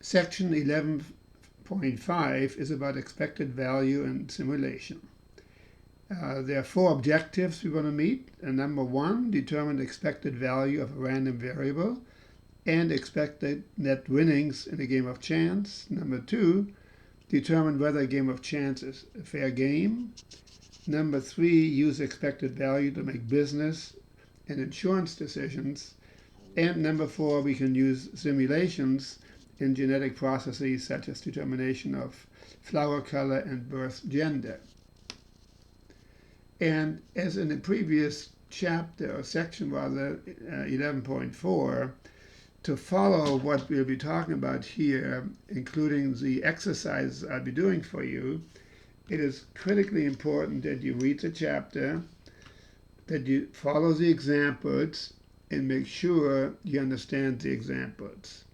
Section 11.5 is about expected value and simulation. There are 4 objectives we want to meet. Number 1, determine the expected value of a random variable and expected net winnings in a game of chance. Number 2, determine whether a game of chance is a fair game. Number 3, use expected value to make business and insurance decisions. And number 4, we can use simulations in genetic processes such as determination of flower color and birth gender. And as in the previous chapter, or section rather, 11.4, to follow what we'll be talking about here, including the exercises I'll be doing for you, it is critically important that you read the chapter, that you follow the examples, and make sure you understand the examples.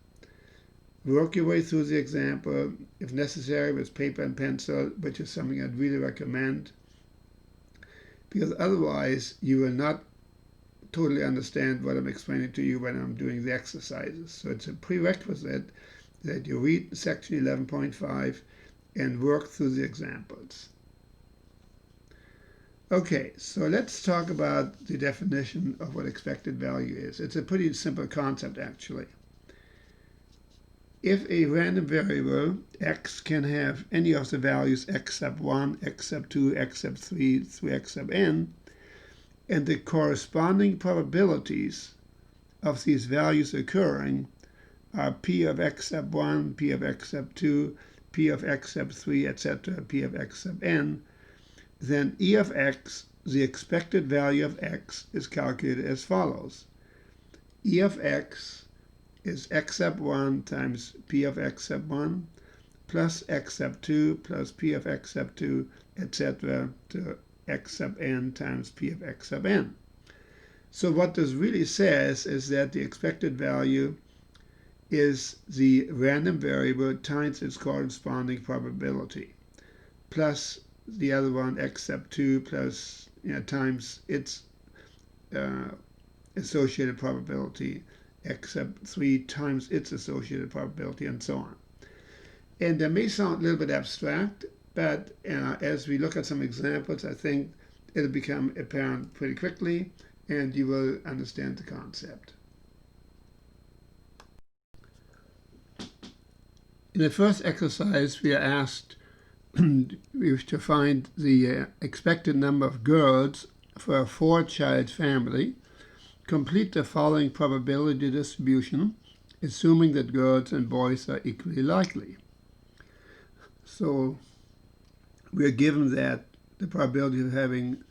Work your way through the example, if necessary, with paper and pencil, which is something I'd really recommend, because otherwise you will not totally understand what I'm explaining to you when I'm doing the exercises. So it's a prerequisite that you read section 11.5 and work through the examples. Okay, so let's talk about the definition of what expected value is. It's a pretty simple concept, actually. If a random variable, x, can have any of the values x sub 1, x sub 2, x sub 3, through x sub n, and the corresponding probabilities of these values occurring are p of x sub 1, p of x sub 2, p of x sub 3, etc., p of x sub n, then E of x, the expected value of x, is calculated as follows. E of x is x sub 1 times p of x sub 1 plus x sub 2 plus p of x sub 2, etc., to x sub n times p of x sub n. So what this really says is that the expected value is the random variable times its corresponding probability, plus the other one, x sub 2, plus times its associated probability, x sub 3 times its associated probability, and so on. And that may sound a little bit abstract, but as we look at some examples, I think it'll become apparent pretty quickly, and you will understand the concept. In the first exercise, we are asked to find the expected number of girls for a 4-child family. Complete the following probability distribution, assuming that girls and boys are equally likely. So we are given that the probability of having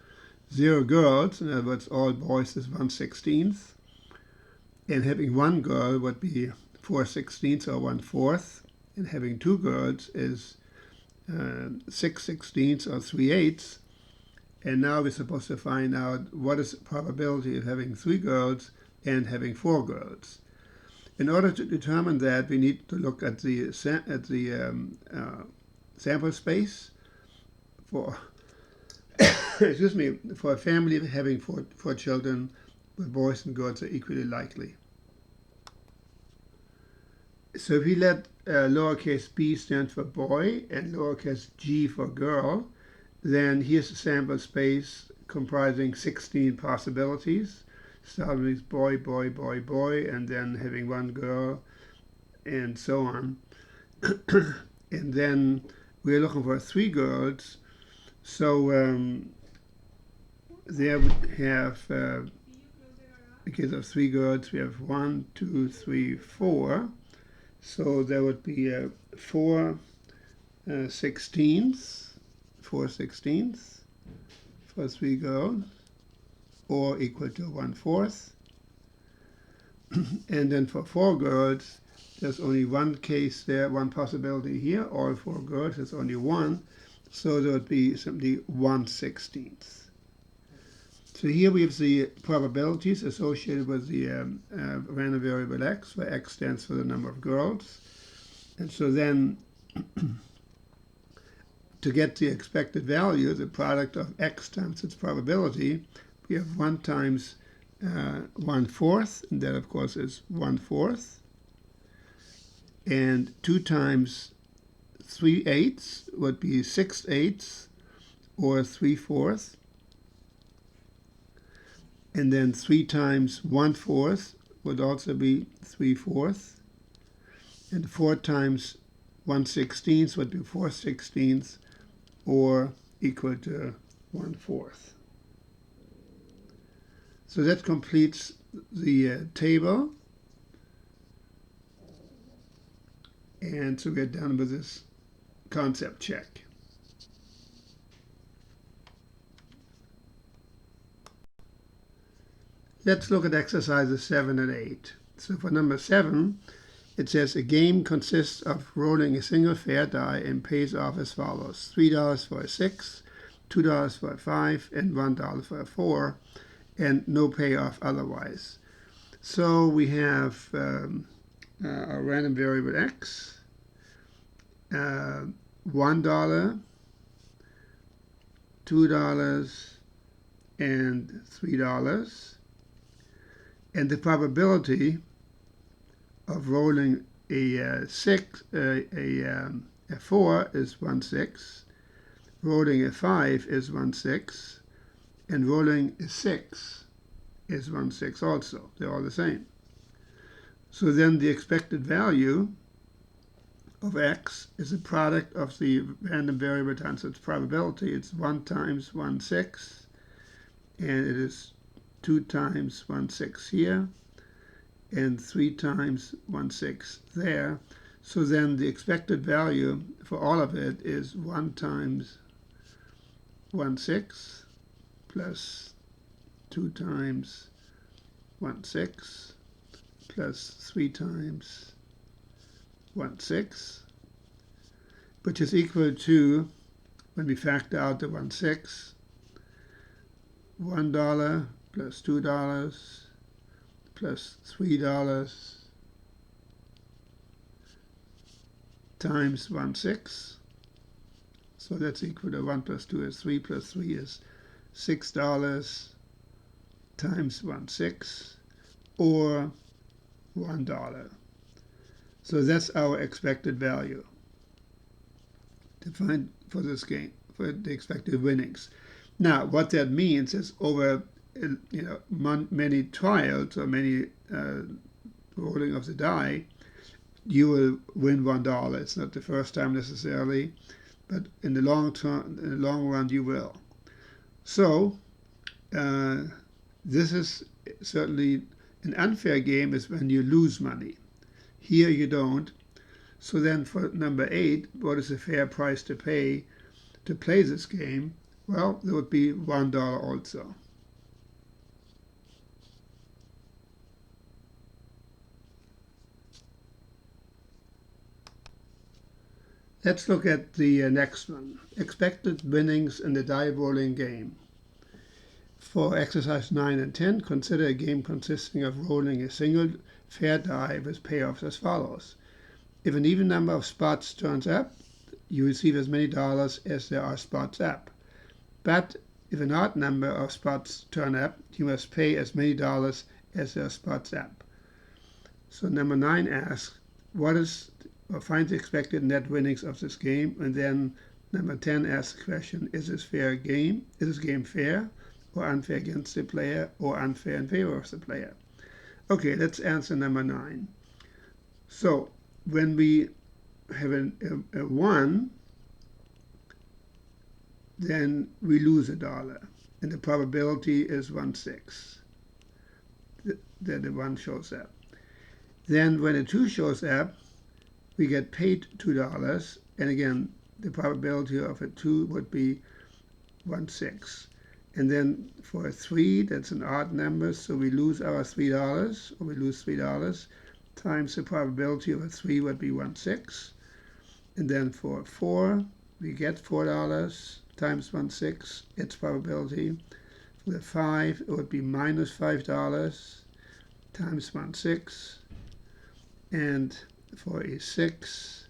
0 girls, in other words, all boys, is 1/16, and having 1 girl would be 4/16 or 1/4, and having 2 girls is 6/16 or 3/8. And now we're supposed to find out what is the probability of having 3 girls and having 4 girls. In order to determine that, we need to look at the sample space for excuse me, for a family having four children, where boys and girls are equally likely. So if we let lowercase b stand for boy and lowercase g for girl, then here's a sample space comprising 16 possibilities, starting with boy, boy, boy, boy, and then having 1 girl, and so on. And then we're looking for 3 girls. So there we have, in the case of 3 girls, we have 1, 2, 3, 4. So there would be 4 16ths for 3 girls, or equal to 1/4. And then for 4 girls, there's only one case there, one possibility here. All 4 girls, there's only 1. So there would be simply 1/16. So here we have the probabilities associated with the random variable x, where x stands for the number of girls. And so then to get the expected value, the product of x times its probability, we have 1 times 1/4, and that of course is 1/4. And 2 times 3/8 would be 6/8 or 3/4. And then 3 times 1/4 would also be 3/4. And 4 times 1/16 would be 4/16 or equal to 1/4. So that completes the table. And so we're done with this concept check. Let's look at exercises 7 and 8. So for number 7, it says a game consists of rolling a single fair die and pays off as follows: $3 for a 6, $2 for a 5, and $1 for a 4, and no payoff otherwise. So we have a random variable x, $1, $2, and $3. And the probability of rolling a 4 is 1/6, rolling a 5 is 1/6, and rolling a 6 is 1/6 also. They're all the same. So then the expected value of x is a product of the random variable times its probability. It's 1 times 1/6, and it is 2 times 1/6 here, and 3 times 1/6 there. So then the expected value for all of it is 1 times 1/6 plus 2 times 1/6 plus 3 times 1/6, which is equal to, when we factor out the 1/6, $1 plus $2 plus $3 times 1/6. So that's equal to 1 plus 2 is 3 plus 3 is $6 times 1/6 or $1. So that's our expected value to find for this game, for the expected winnings. Now, what that means is over many trials or many rolling of the die, you will win $1. It's not the first time necessarily, but in the long run, you will. So this is certainly an unfair game is when you lose money. Here you don't. So then for number 8, what is a fair price to pay to play this game? Well, there would be $1 also. Let's look at the next one. Expected winnings in the die rolling game. For exercise 9 and 10, consider a game consisting of rolling a single fair die with payoffs as follows. If an even number of spots turns up, you receive as many dollars as there are spots up. But if an odd number of spots turn up, you must pay as many dollars as there are spots up. So number 9 asks, find the expected net winnings of this game, and then number 10 asks the question, is this fair game? Is this game fair or unfair against the player or unfair in favor of the player? Okay, let's answer number 9. So when we have a 1, then we lose $1, and the probability is 1/6 that the 1 shows up. Then when a 2 shows up, we get paid $2, and again, the probability of a 2 would be 1/6. And then for a 3, that's an odd number, so we lose our $3, or we lose $3, times the probability of a 3 would be 1/6. And then for a 4, we get $4 times 1/6, its probability. For the 5, it would be minus $5 times 1/6. And for a 6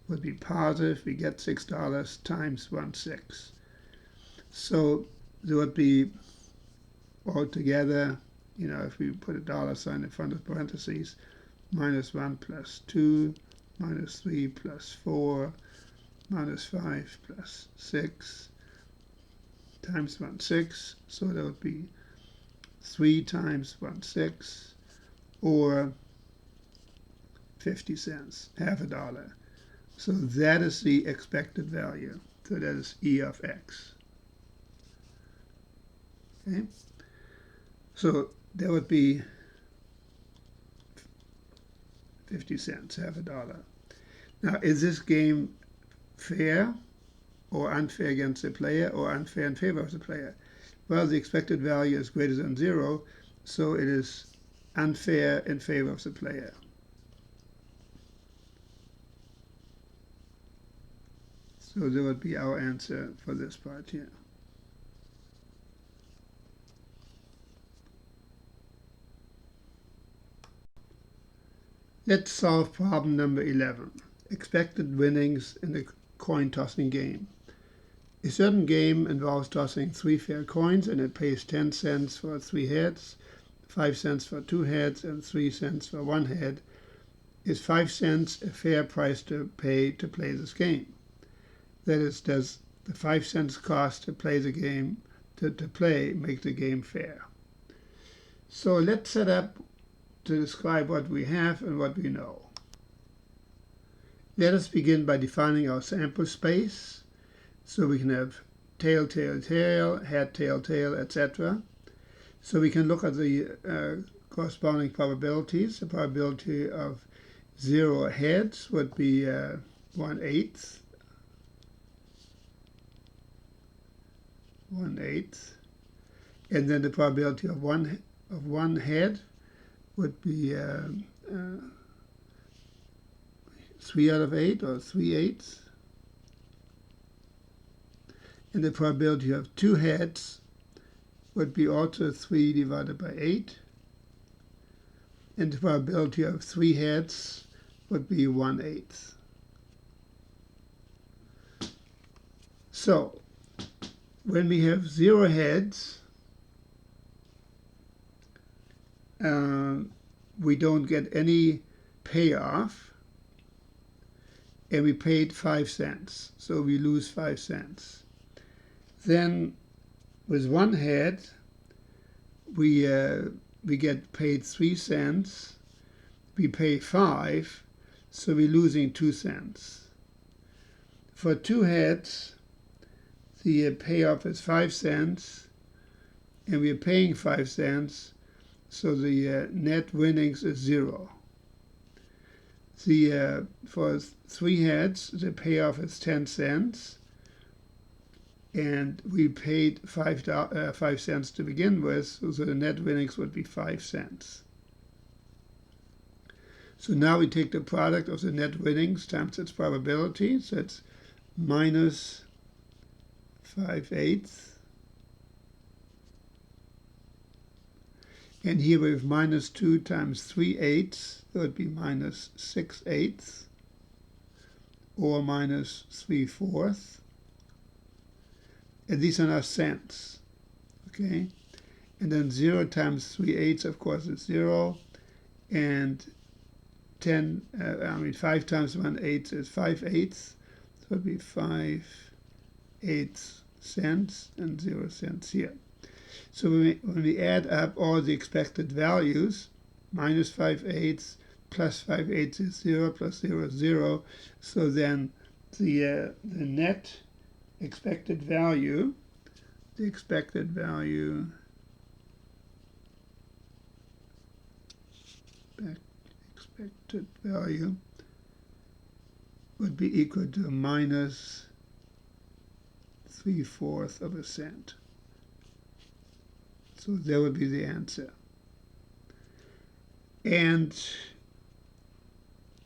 would be positive. We get $6 times 1/6. So there would be altogether, if we put a dollar sign in front of parentheses, minus 1 plus 2, minus 3 plus 4, minus 5 plus 6, times 1 6, so that would be 3 times 1 6, or 50 cents, half a dollar. So that is the expected value. So that is E of x. Okay? So that would be 50 cents, half a dollar. Now, is this game fair or unfair against the player, or unfair in favor of the player? Well, the expected value is greater than 0, so it is unfair in favor of the player. So that would be our answer for this part here. Let's solve problem number 11. Expected winnings in the coin tossing game. A certain game involves tossing 3 fair coins, and it pays 10 cents for 3 heads, 5 cents for 2 heads, and 3 cents for 1 head. Is 5 cents a fair price to pay to play this game? That is, does the 5 cents cost to play the game, to play, make the game fair? So let's set up to describe what we have and what we know. Let us begin by defining our sample space. So we can have tail, tail, tail, head, tail, tail, etc. So we can look at the corresponding probabilities. The probability of 0 heads would be 1/8. 1/8. And then the probability of one head would be 3 out of 8, or 3/8. And the probability of 2 heads would be also 3 divided by 8. And the probability of 3 heads would be 1/8. So, when we have 0 heads, we don't get any payoff, and we paid 5 cents, so we lose 5 cents. Then, with 1 head, we get paid 3 cents. We pay 5, so we're losing 2 cents. For 2 heads, the payoff is 5 cents, and we're paying 5 cents, so the net winnings is 0. For 3 heads, the payoff is 10 cents. And we paid 5 cents to begin with, so the net winnings would be 5 cents. So now we take the product of the net winnings times its probability, so it's minus 5/8. And here we have minus 2 times 3/8, so it would be minus 6/8, or minus 3/4. And these are now cents, okay? And then 0 times 3/8, of course, is 0. And 5 times 1/8 is 5/8. So it would be 5/8 cents and 0 cents here. So when we add up all the expected values, minus 5/8 plus 5/8 is 0, plus 0 is 0. So then the net expected value, would be equal to minus 3/4 of a cent. So that would be the answer. And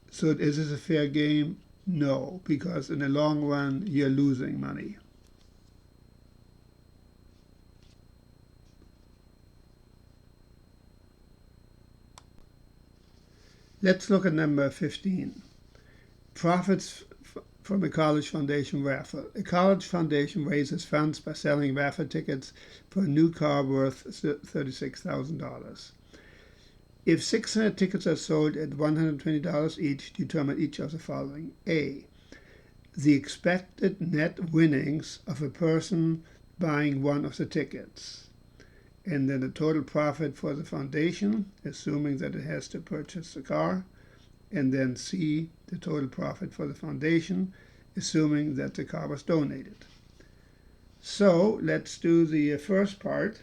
so is this a fair game? No, because in the long run, you're losing money. Let's look at number 15. Profits from a college foundation raffle. A college foundation raises funds by selling raffle tickets for a new car worth $36,000. If 600 tickets are sold at $120 each, determine each of the following. A, the expected net winnings of a person buying one of the tickets. And then the total profit for the foundation, assuming that it has to purchase the car. And then C, the total profit for the foundation, assuming that the car was donated. So let's do the first part.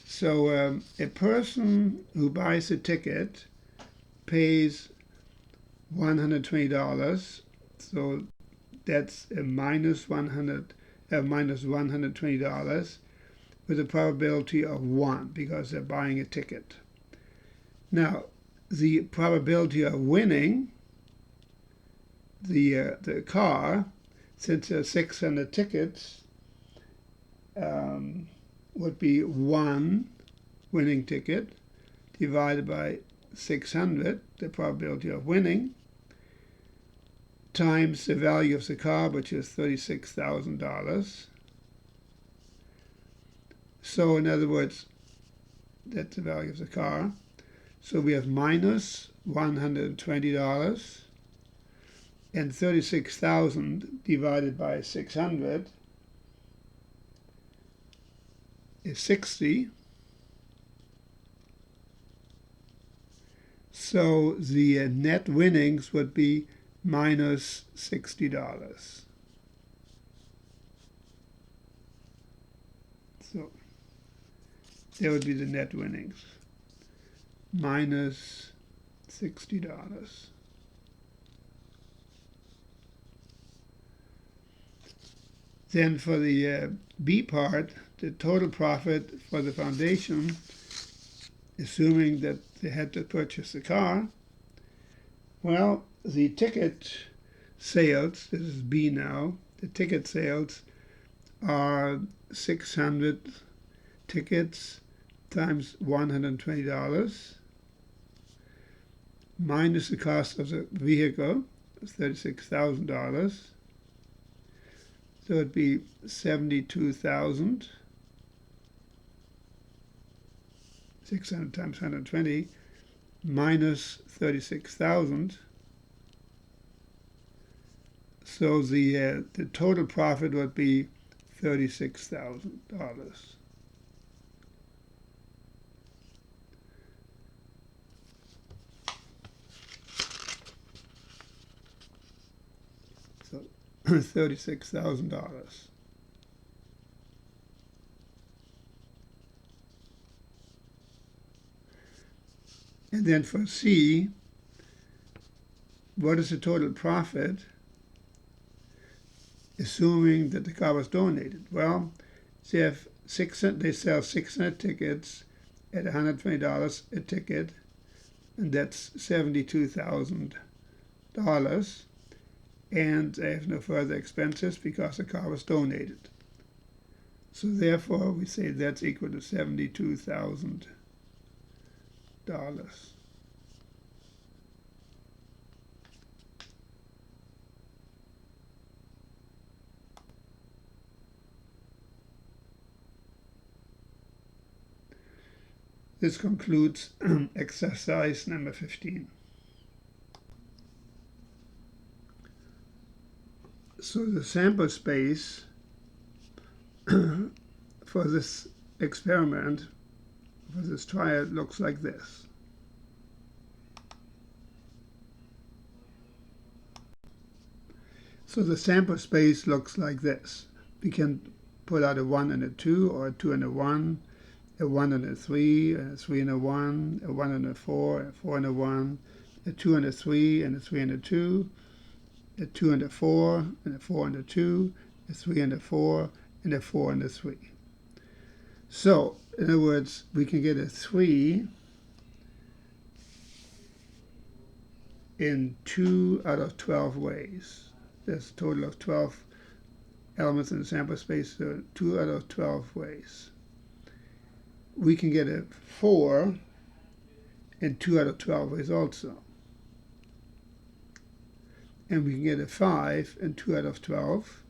So a person who buys a ticket pays $120. So that's a minus $120 with a probability of 1 because they're buying a ticket. Now, the probability of winning the car, since there are 600 tickets, would be 1 winning ticket divided by 600, the probability of winning, times the value of the car, which is $36,000. So in other words, that's the value of the car. So we have minus $120, and 36,000 divided by 600 is 60. So the net winnings would be minus $60. So there would be the net winnings, minus $60. Then for the B part, the total profit for the foundation, assuming that they had to purchase the car, well, the ticket sales, this is B now, the ticket sales are 600 tickets times $120 minus the cost of the vehicle, $36,000. So it'd be 72,000. 600 times 120 minus 36,000. So the total profit would be $36,000. So $36,000. And then for C, what is the total profit, assuming that the car was donated? Well, they sell 600 tickets at $120 a ticket, and that's $72,000. And they have no further expenses because the car was donated. So therefore, we say that's equal to $72,000. This concludes exercise number 15. So the sample space for this experiment, for this trial, looks like this. So the sample space looks like this. We can put out a 1 and a 2, or a 2 and a 1, a 1 and a 3, and a 3 and a 1, a 1 and a 4, a 4 and a 1, a 2 and a 3, and a 3 and a 2, a 2 and a 4, and a 4 and a 2, a 3 and a 4, and a 4 and a 3. So, in other words, we can get a 3 in 2 out of 12 ways. There's a total of 12 elements in the sample space, so 2 out of 12 ways. We can get a 4 in 2 out of 12 ways also. And we can get a 5 in 2 out of 12.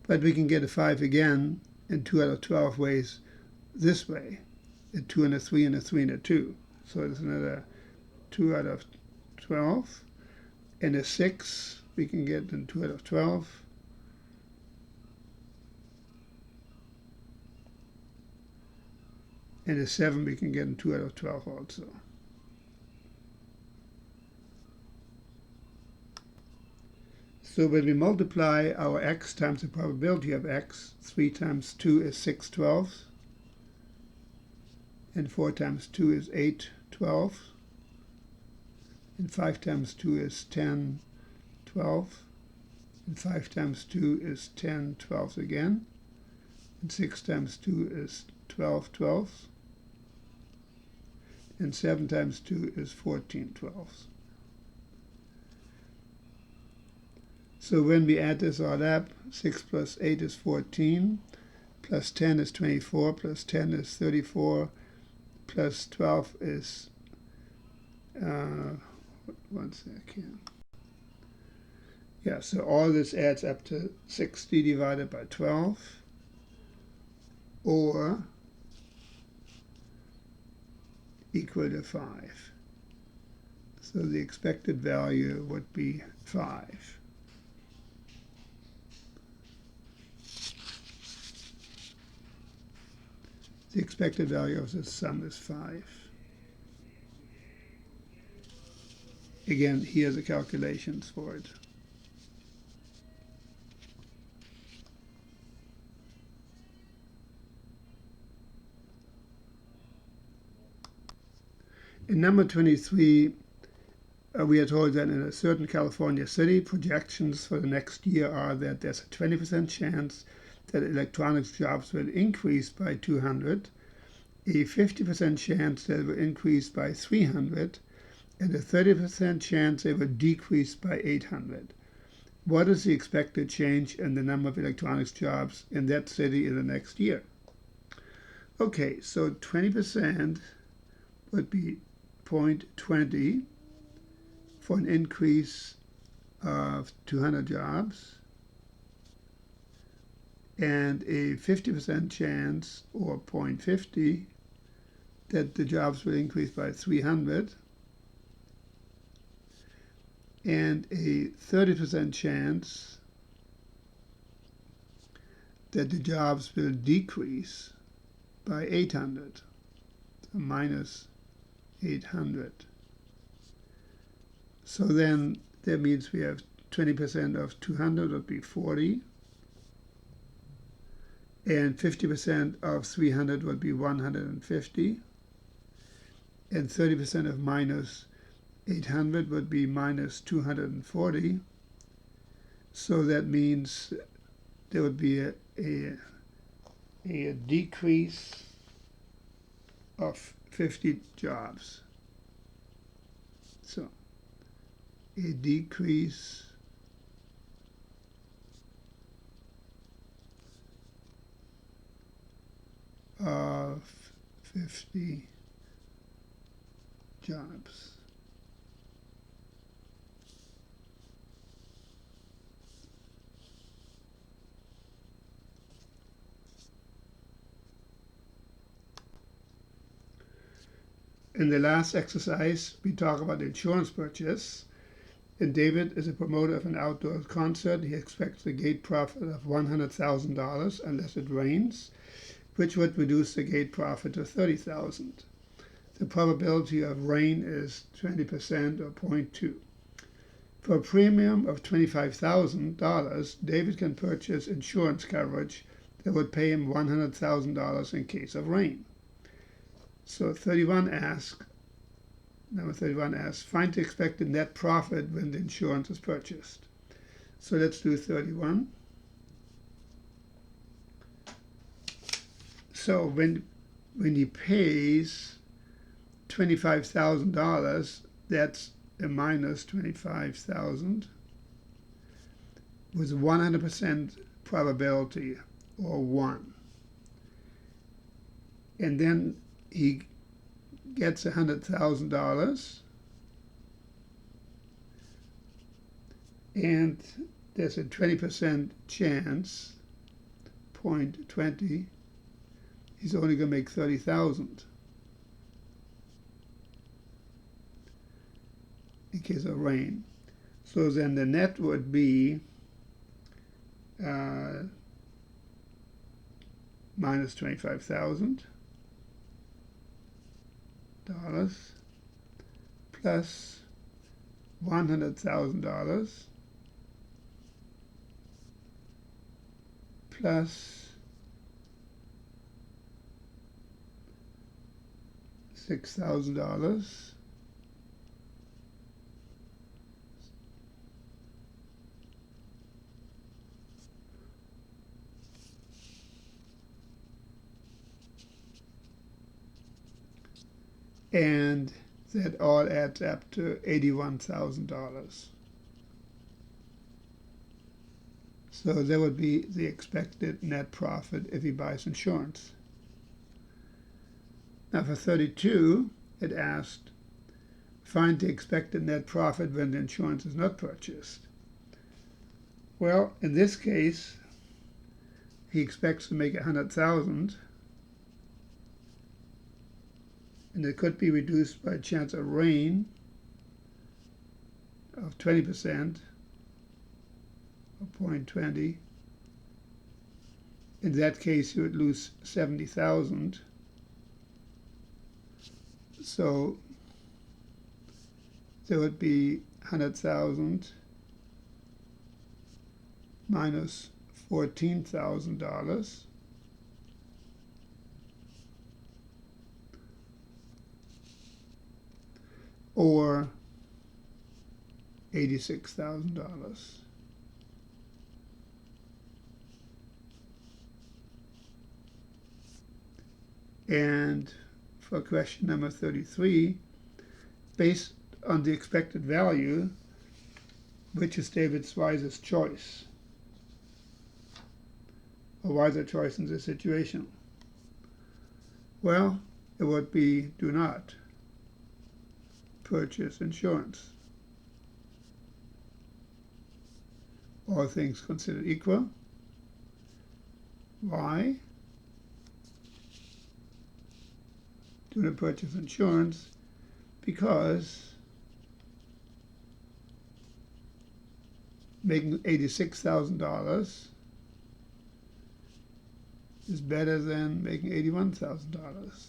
But we can get a 5 again in 2 out of 12 ways this way. A 2 and a 3 and a 3 and a 2. So it's another 2 out of 12. And a 6 we can get in 2 out of 12. And a 7 we can get in 2 out of 12 also. So when we multiply our x times the probability of x, 3 times 2 is 6 twelfths, and 4 times 2 is 8 twelfths, and 5 times 2 is 10 twelfths, and 5 times 2 is 10 twelfths again, and 6 times 2 is 12 twelfths, and 7 times 2 is 14 twelfths. So when we add this all up, 6 plus 8 is 14, plus 10 is 24, plus 10 is 34, plus 12 is, one second. Yeah, so all this adds up to 60 divided by 12, or equal to 5. So the expected value would be 5. The expected value of the sum is 5. Again, here are the calculations for it. In number 23, we are told that in a certain California city, projections for the next year are that there's a 20% chance that electronics jobs will increase by 200, a 50% chance that it will increase by 300, and a 30% chance they will decrease by 800. What is the expected change in the number of electronics jobs in that city in the next year? Okay, so 20% would be 0.20 for an increase of 200 jobs, and a 50% chance, or 0.50, that the jobs will increase by 300, and a 30% chance that the jobs will decrease by 800, so minus 800. So then that means we have 20% of 200 would be 40, and 50% of 300 would be 150, and 30% of minus 800 would be minus 240. So that means there would be a decrease of 50 jobs. So a decrease of 50 jobs. In the last exercise, we talk about insurance purchase. And David is a promoter of an outdoor concert. He expects a gate profit of $100,000 unless it rains, which would reduce the gate profit to $30,000. The probability of rain is 20% or 0.2. For a premium of $25,000, David can purchase insurance coverage that would pay him $100,000 in case of rain. So number 31 asks, find the expected net profit when the insurance is purchased. So let's do 31. So when he pays $25,000, that's a minus 25,000 with 100% probability, or 1. And then he gets $100,000, and there's a 20% chance 0.20, he's only going to make 30,000 in case of rain. So then the net would be minus $25,000 plus $100,000 plus $6,000 and that all adds up to $81,000. So that would be the expected net profit if he buys insurance. Now for 32, it asked, find the expected net profit when the insurance is not purchased. Well, in this case, he expects to make 100,000, and it could be reduced by a chance of rain of 20%, or 0.20. In that case, you would lose 70,000. So there would be 100,000 minus $14,000 or $86,000. And for question number 33, based on the expected value, which is David's wisest choice, a wiser choice in this situation? Well, it would be do not purchase insurance. All things considered equal. Why? Do not purchase insurance because making $86,000 is better than making $81,000.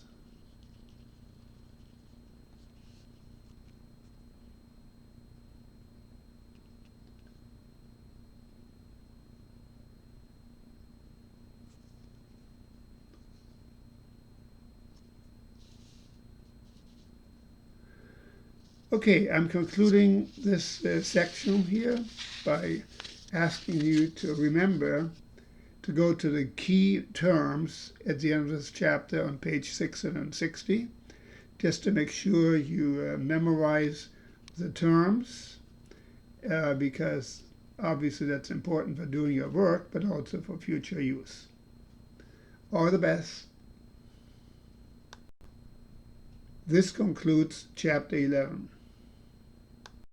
Okay, I'm concluding this section here by asking you to remember to go to the key terms at the end of this chapter on page 660, just to make sure you memorize the terms, because obviously that's important for doing your work, but also for future use. All the best. This concludes chapter 11.